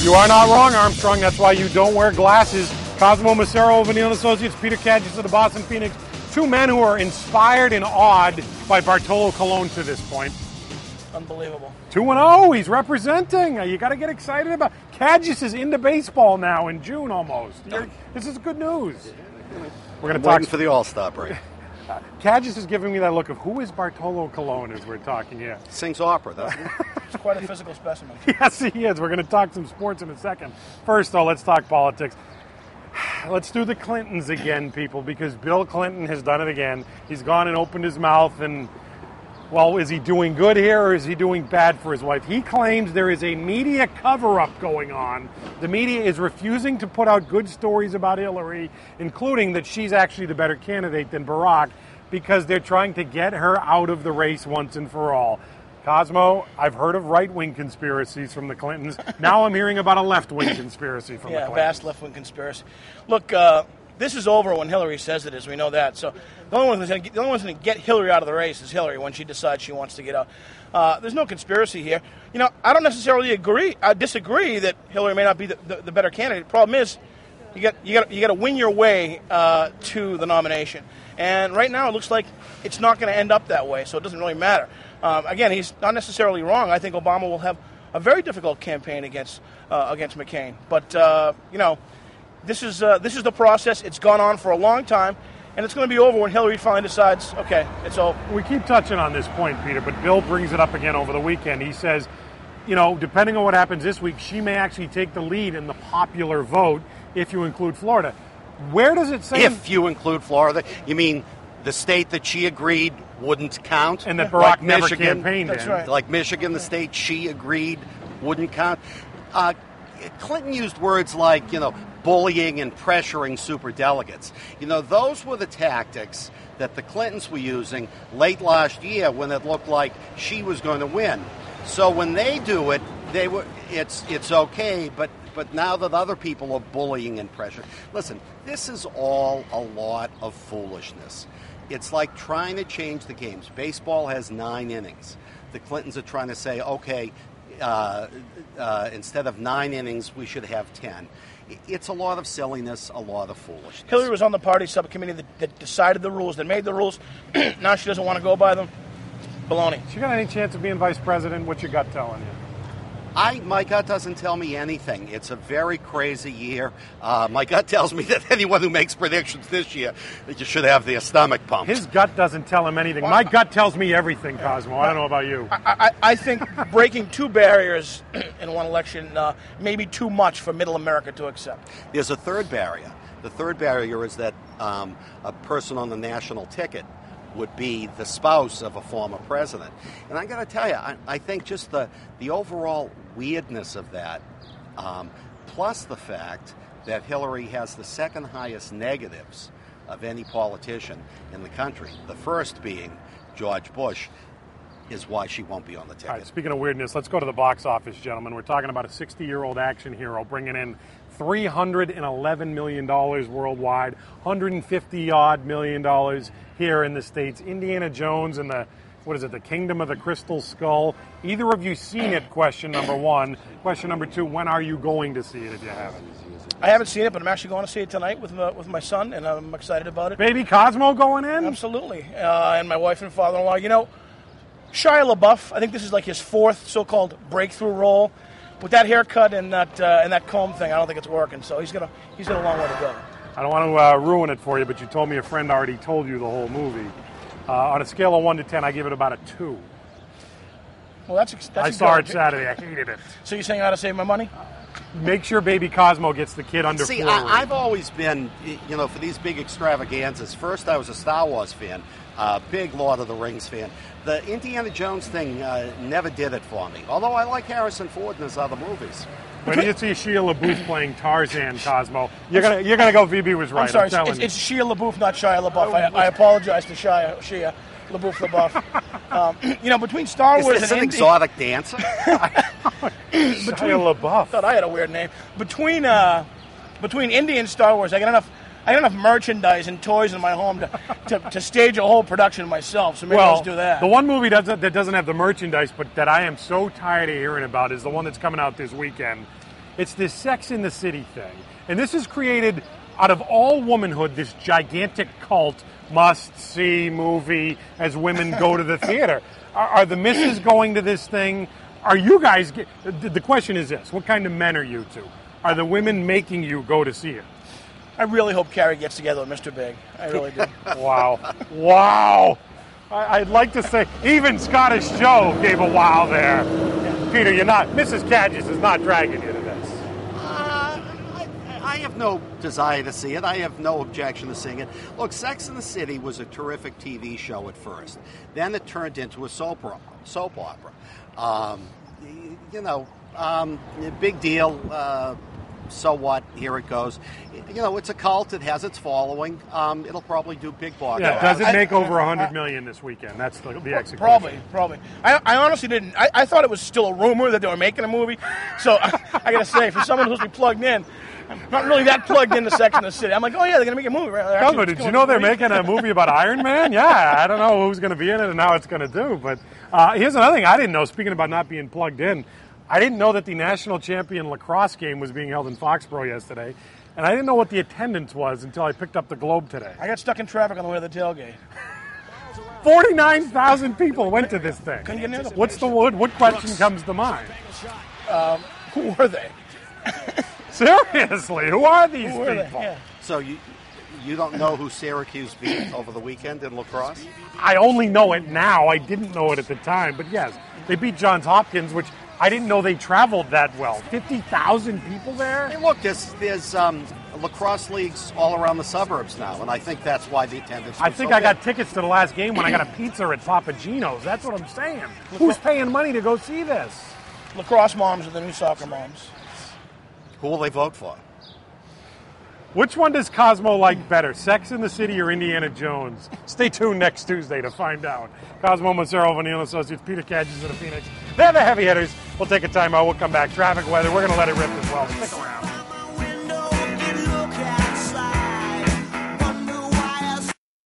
You are not wrong, Armstrong. That's why you don't wear glasses. Cosmo Macero of O'Neill & Associates, Peter Kadges of the Boston Phoenix. Two men who are inspired and awed by Bartolo Colon to this point. Unbelievable. 2-0. He's representing. You got to get excited about. Kadges is into baseball now in June almost. This is good news. We're going to talk for the All-Star break. Kadges is giving me that look of who is Bartolo Colon as we're talking here. Sings opera, doesn't he? He's quite a physical specimen. Yes, he is. We're going to talk some sports in a second. First, though, let's talk politics. Let's do the Clintons again, people, because Bill Clinton has done it again. He's gone and opened his mouth and, well, is he doing good here or is he doing bad for his wife? He claims there is a media cover-up going on. The media is refusing to put out good stories about Hillary, including that she's actually the better candidate than Barack, because they're trying to get her out of the race once and for all. Cosmo, I've heard of right-wing conspiracies from the Clintons. Now I'm hearing about a left-wing conspiracy from the Clintons. Yeah, vast left-wing conspiracy. Look, this is over when Hillary says it is. We know that. So the only one who's going to get Hillary out of the race is Hillary when she decides she wants to get out. There's no conspiracy here. You know, I don't necessarily disagree that Hillary may not be the better candidate. The problem is you got to win your way to the nomination. And right now it looks like it's not going to end up that way, so it doesn't really matter. Again, he's not necessarily wrong. I think Obama will have a very difficult campaign against McCain. But you know, this is the process. It's gone on for a long time, and it's going to be over when Hillary finally decides, okay, it's over. We keep touching on this point, Peter, but Bill brings it up again over the weekend. He says, you know, depending on what happens this week, she may actually take the lead in the popular vote if you include Florida. Where does it say? If you include Florida, you mean the state that she agreed wouldn't count? And that Barack never campaigned in. That's right. Like Michigan, the state she agreed wouldn't count. Clinton used words like, you know, bullying and pressuring superdelegates. You know, those were the tactics that the Clintons were using late last year when it looked like she was going to win. So when they do it, it's okay, but now that other people are bullying and pressure. Listen, this is all a lot of foolishness. It's like trying to change the games. Baseball has 9 innings. The Clintons are trying to say, okay, instead of 9 innings, we should have 10. It's a lot of silliness, a lot of foolishness. Hillary was on the party subcommittee that decided the rules, that made the rules. Now she doesn't want to go by them. Baloney. She got any chance of being vice president? What's your gut telling you? My gut doesn't tell me anything. It's a very crazy year. My gut tells me that anyone who makes predictions this year, you should have their stomach pumped. His gut doesn't tell him anything. My gut tells me everything, Cosmo. I don't know about you. I think breaking 2 barriers in one election may be too much for middle America to accept. There's a third barrier. The third barrier is that a person on the national ticket would be the spouse of a former president. And I got to tell you, I think just the overall weirdness of that, plus the fact that Hillary has the second highest negatives of any politician in the country, the first being George Bush, is why she won't be on the ticket. All right, speaking of weirdness, let's go to the box office, gentlemen. We're talking about a 60-year-old action hero bringing in $311 million worldwide, $150-odd million here in the States. Indiana Jones and the Kingdom of the Crystal Skull. Either of you seen it, question number 1. Question number 2, when are you going to see it if you haven't? I haven't seen it, but I'm actually going to see it tonight with my son, and I'm excited about it. Baby Cosmo going in? Absolutely. And my wife and father-in-law. You know, Shia LaBeouf, I think this is like his 4th so-called breakthrough role. With that haircut and that comb thing, I don't think it's working. So he's got a long way to go. I don't want to ruin it for you, but you told me a friend already told you the whole movie. On a scale of 1 to 10, I give it about a 2. Well, that's I saw it Saturday. I hated it. So you're saying I ought to save my money? Make sure Baby Cosmo gets the kid under 4. See, I've always been, you know, for these big extravaganzas. First, I was a Star Wars fan, big Lord of the Rings fan. The Indiana Jones thing never did it for me, although I like Harrison Ford in his other movies. When you see Shia LaBeouf playing Tarzan, Cosmo, you're gonna go. VB was right. I'm sorry, it's Shia LaBeouf, not Shia LaBeouf. I apologize to Shia LaBeouf LaBeouf. You know, between Star Wars is this and an exotic dancer? Shia LaBeouf. Thought I had a weird name. Between Indy and Star Wars, I got enough merchandise and toys in my home to stage a whole production myself. So maybe let's do that. The one movie that doesn't have the merchandise, but that I am so tired of hearing about, is the one that's coming out this weekend. It's this Sex in the City thing. And this has created, out of all womanhood, this gigantic cult must-see movie as women go to the theater. Are the misses going to this thing? Are you guys... The question is this. What kind of men are you two? Are the women making you go to see it? I really hope Carrie gets together with Mr. Big. I really do. Wow. I'd like to say, even Scottish Joe gave a wow there. Peter, you're not... Mrs. Cadges is not dragging you to this. I have no desire to see it. I have no objection to seeing it. Look, Sex and the City was a terrific TV show at first. Then it turned into a soap opera. Big deal. So what? Here it goes. It's a cult. It has its following. It'll probably do big box. Yeah, does it make over $100 million this weekend? That's the execution. Probably. I honestly didn't. I thought it was still a rumor that they were making a movie. So I got to say, for someone who's supposed to be plugged in, I'm not really that plugged into Sex and the City. I'm like, oh yeah, they're going to make a movie. Right? Cosmo, did you know they're making a movie about Iron Man? Yeah, I don't know who's going to be in it and how it's going to do. But here's another thing I didn't know, speaking about not being plugged in. I didn't know that the national champion lacrosse game was being held in Foxborough yesterday, and I didn't know what the attendance was until I picked up the Globe today. I got stuck in traffic on the way to the tailgate. 49,000 people went to this thing. Couldn't get near them. What question comes to mind? Who were they? Seriously, who are these people? Yeah. So you don't know who Syracuse beat over the weekend in lacrosse? I only know it now. I didn't know it at the time, but yes, they beat Johns Hopkins, which I didn't know they traveled that well. 50,000 people there? Hey, look, there's lacrosse leagues all around the suburbs now, and I think that's why the attendance was I got tickets to the last game when I got a pizza at Papa Gino's. That's what I'm saying. Who's paying money to go see this? Lacrosse moms are the new soccer moms. Who will they vote for? Which one does Cosmo like better, Sex in the City or Indiana Jones? Stay tuned next Tuesday to find out. Cosmo Macero, O'Neill Associates, Peter Cadges of the Phoenix. They're the heavy hitters. We'll take a timeout. We'll come back. Traffic, weather. We're going to let it rip as well. Stick around.